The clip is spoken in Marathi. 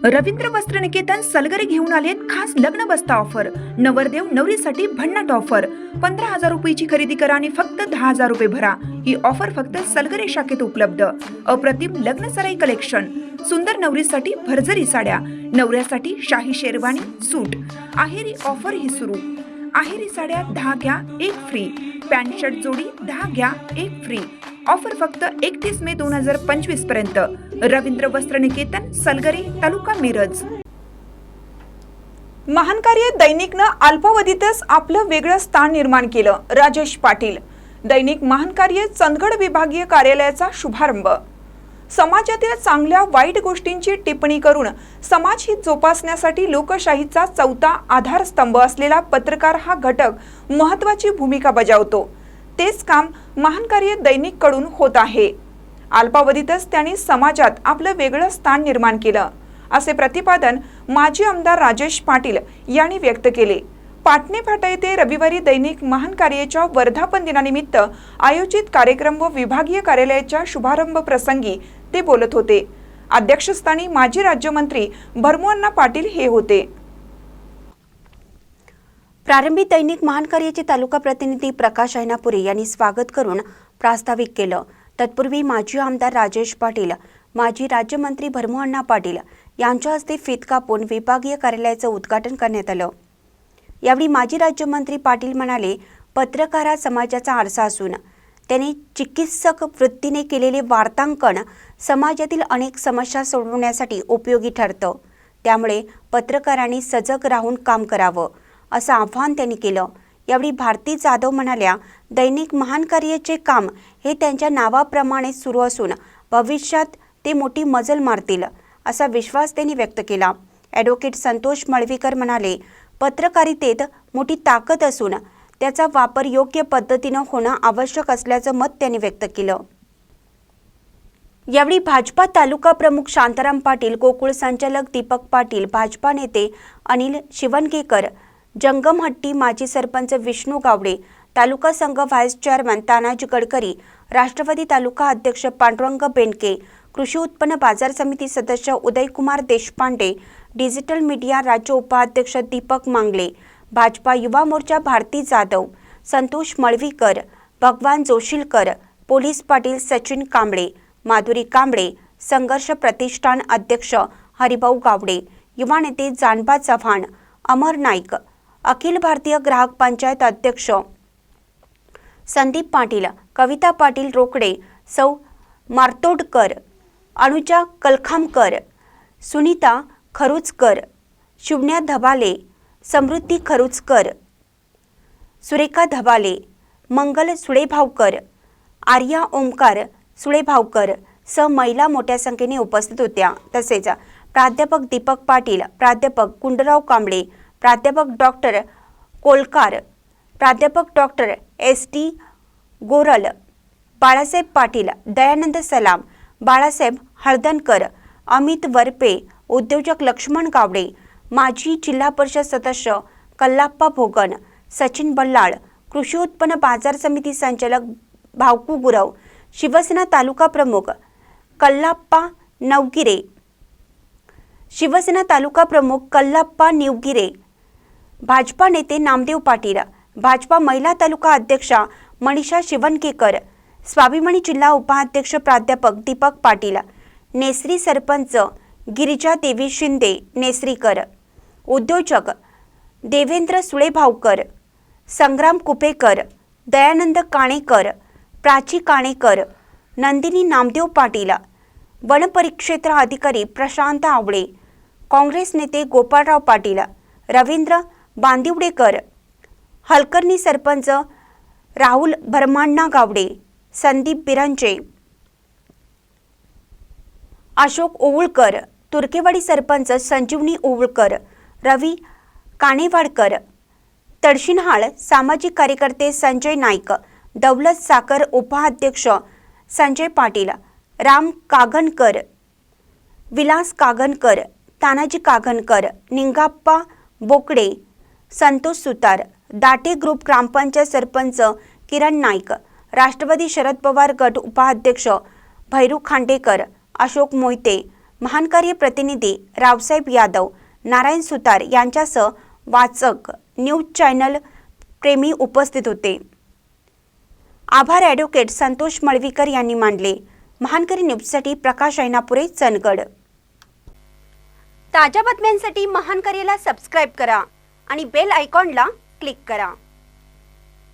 रवींद्र वस्त्रनिकेतन सलगरे घेऊन आलेत खास लग्न बस्ता ऑफर। नवरदेव नवरीसाठी भन्नाट ऑफर। 15,000 रुपयाची खरेदी करा आणि फक्त 10,000 रुपये भरा। ही ऑफर फक्त सलगरे शाखेत उपलब्ध। अप्रतिम लग्न सराई कलेक्शन, सुंदर नवरीसाठी भरजरी साड्या, नवऱ्यासाठी शाही शेरवानी सूट। आहेरी ऑफर ही सुरू। आहेरी साड्या 10 घ्या 1 फ्री, पॅन्ट शर्ट जोडी 10 घ्या 1 फ्री। ऑफर फक्त 31 मे 2025 पर्यंत। रवींद्र वस्त्रनिकेतन सलगरे, तालुका मिरज। महान कार्य दैनिकनं अल्पावधीतच आपलं वेगळं स्थान निर्माण केलं। राजेश पाटील। दैनिक महान कार्य चंदगड विभागीय कार्यालयाचा शुभारंभ। समाजातील चांगल्या वाईट गोष्टींची टिप्पणी करून समाजहित जोपासण्यासाठी लोकशाहीचा चौथा आधारस्तंभ असलेला पत्रकार हा घटक महत्त्वाची भूमिका बजावतो। तेच काम महान कार्य दैनिक कडून होत आहे। अल्पावधीतच त्यांनी समाजात आपलं वेगळं स्थान निर्माण केलं, असे प्रतिपादन माजी आमदार राजेश पाटील यांनी व्यक्त केले। पाटणे फाटा येथे रविवारी दैनिक महान कार्याच्या वर्धापन दिनानिमित्त आयोजित कार्यक्रम व विभागीय कार्यालयाच्या शुभारंभ प्रसंगी ते बोलत होते। अध्यक्षस्थानी माजी राज्यमंत्री भरमू पाटील हे होते। प्रारंभी दैनिक महान कार्याचे तालुका प्रतिनिधी प्रकाश ऐनापुरे यांनी स्वागत करून प्रास्ताविक केलं। तत्पूर्वी माजी आमदार राजेश पाटील, माजी राज्यमंत्री भरमू पाटील यांच्या हस्ते फीत कापून विभागीय कार्यालयाचं उद्घाटन करण्यात आलं। यावेळी माजी राज्यमंत्री पाटील म्हणाले, पत्रकार हा समाजाचा आरसा असून त्यांनी चिकित्सक वृत्तीने केलेले वार्तांकन समाजातील अनेक समस्या सोडवण्यासाठी उपयोगी ठरतं। त्यामुळे पत्रकारांनी सजग राहून काम करावं, असं आवाहन त्यांनी केलं। यावेळी भारती जाधव म्हणाल्या, दैनिक महान कार्याचे काम हे त्यांच्या नावाप्रमाणे सुरू असून भविष्यात ते मोठी मजल मारतील, असा विश्वास त्यांनी व्यक्त केला। ॲडव्होकेट संतोष मळवीकर म्हणाले, पत्रकारितेत मोठी ताकद असून त्याचा वापर योग्य पद्धतीनं होणं आवश्यक असल्याचं मत त्यांनी व्यक्त केलं। यावेळी भाजपा तालुका प्रमुख शांताराम पाटील, गोकुळ संचालक दीपक पाटील, भाजपा नेते अनिल शिवणगेकर, जंगमहट्टी माजी सरपंच विष्णू गावडे, तालुका संघ व्हाईस चेअरमन तानाजी गडकरी, राष्ट्रवादी तालुका अध्यक्ष पांडुरंग बेनके, कृषी उत्पन्न बाजार समिती सदस्य उदयकुमार देशपांडे, डिजिटल मीडिया राज्य उपाध्यक्ष दीपक मांगले, भाजपा युवा मोर्चा भारती जाधव, संतोष मळवीकर, भगवान जोशीलकर, पोलीस पाटील सचिन कांबळे, माधुरी कांबळे, संघर्ष प्रतिष्ठान अध्यक्ष हरिभाऊ गावडे, युवा नेते जानबा चव्हाण, अमर नाईक, अखिल भारतीय ग्राहक पंचायत अध्यक्ष संदीप पाटील, कविता पाटील रोकडे, सौ मार्तोडकर, अनुजा कलखामकर, सुनीता खरुचकर, शुभ्या धबाले, समृद्धी खरुचकर, सुरेखा धबाले, मंगल सुळेभावकर, आर्या ओमकार सुळेभावकर सह महिला मोठ्या संख्येने उपस्थित होत्या। तसेच प्राध्यापक दीपक पाटील, प्राध्यापक गुंडराव कांबळे, प्राध्यापक डॉक्टर कोलकार, प्राध्यापक डॉक्टर SD गोरल, बाळासाहेब पाटील, दयानंद सलाम, बाळासाहेब हळदणकर, अमित वरपे, उद्योजक लक्ष्मण गावडे, माजी जिल्हा परिषद सदस्य कल्लाप्पा भोगन, सचिन बल्लाळ, कृषी उत्पन्न बाजार समिती संचालक भावकू गुरव, शिवसेना तालुका प्रमुख कल्लाप्पा नवगिरे, शिवसेना तालुका प्रमुख कल्लाप्पा निवगिरे, भाजपा नेते नामदेव पाटील, भाजपा महिला तालुका अध्यक्षा मनीषा शिवणगेकर, स्वाभिमानी जिल्हा उपाध्यक्ष प्राध्यापक दीपक पाटील, नेसरी सरपंच गिरिजा देवी शिंदे नेसरीकर, उद्योजक देवेंद्र सुळेभावकर, संग्राम कुपेकर, दयानंद काणेकर, प्राची काणेकर, नंदिनी नामदेव पाटील, वनपरिक्षेत्र अधिकारी प्रशांत आवळे, काँग्रेस नेते गोपाळराव पाटील, रवींद्र बांदिवडेकर, हलकर्णी सरपंच राहुल भरमाण्णा गावडे, संदीप बिरंजे, अशोक ओवळकर, तुर्केवाडी सरपंच संजीवनी ओवळकर, रवी कानेवाडकर, तडशिनहाळ सामाजिक कार्यकर्ते संजय नाईक, दौलत साखर उपाध्यक्ष संजय पाटील, राम कागणकर, विलास कागणकर, तानाजी कागणकर, निंगाप्पा बोकडे, संतोष सुतार, दाटे ग्रुप ग्रामपंचायत सरपंच किरण नाईक, राष्ट्रवादी शरद पवार गट उपाध्यक्ष भैरू खांडेकर, अशोक मोहिते, महानकार्य प्रतिनिधी रावसाहेब यादव, नारायण सुतार यांच्यासह वाचक, न्यूज चॅनल प्रेमी उपस्थित होते. आभार ॲडव्होकेट संतोष मळवीकर यांनी मानले. महानकरी न्यूजसाठी प्रकाश ऐनापुरे, चंदगड. ताज्या बातम्यांसाठी महानकरीला सबस्क्राईब करा आणि बेल आयकॉनला क्लिक करा.